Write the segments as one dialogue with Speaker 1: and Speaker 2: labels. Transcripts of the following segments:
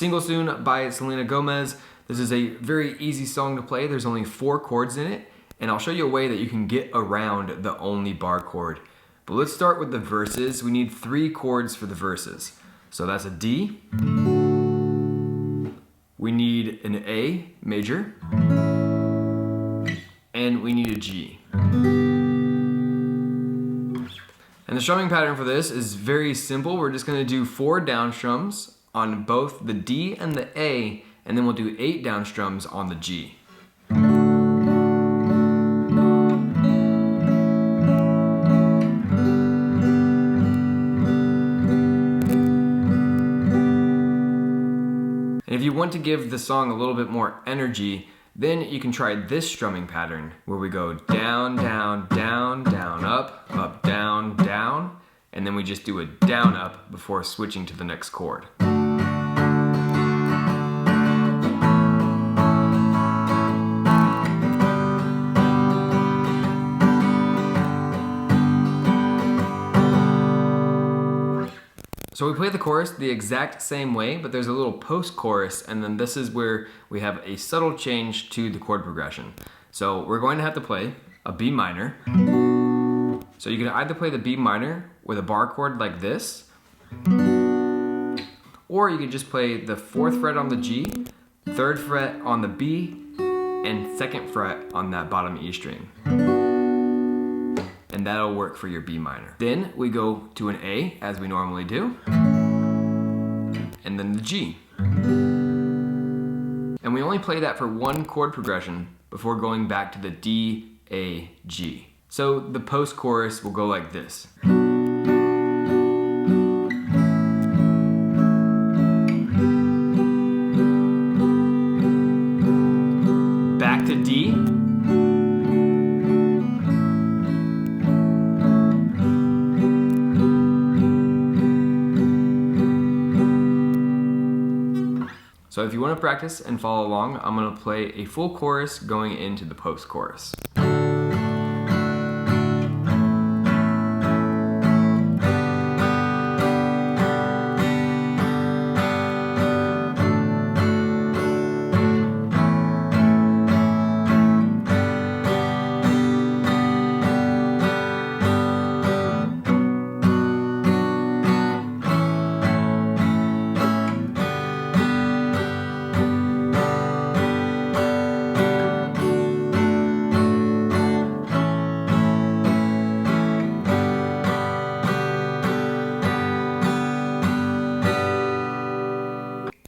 Speaker 1: Single Soon by Selena Gomez. This is a very easy song to play. There's only 4 chords in it, and I'll show you a way that you can get around the only bar chord. But let's start with the verses. We need 3 chords for the verses. So that's a D. We need an A major. And we need a G. And the strumming pattern for this is very simple. We're just gonna do 4 down strums on both the D and the A, and then we'll do 8 down strums on the G. And if you want to give the song a little bit more energy, then you can try this strumming pattern where we go down, down, down, down, up, up, down, down, and then we just do a down, up before switching to the next chord. So we play the chorus the exact same way, but there's a little post-chorus, and then this is where we have a subtle change to the chord progression. So we're going to have to play a B minor. So you can either play the B minor with a bar chord like this, or you can just play the 4th fret on the G, 3rd fret on the B, and 2nd fret on that bottom E string. And that'll work for your B minor. Then we go to an A, as we normally do, and then the G. And we only play that for 1 chord progression before going back to the D, A, G. So the post-chorus will go like this. Back to D. So if you want to practice and follow along, I'm going to play a full chorus going into the post-chorus.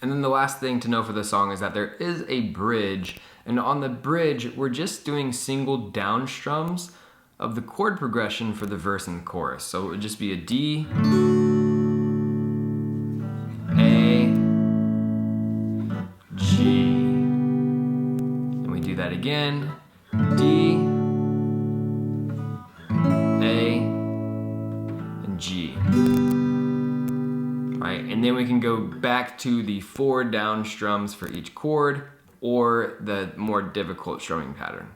Speaker 1: And then the last thing to know for this song is that there is a bridge, and on the bridge we're just doing single down strums of the chord progression for the verse and the chorus. So it would just be a D, A, G, and we do that again, D, A, and G. Right, and then we can go back to the 4 down strums for each chord, or the more difficult strumming pattern.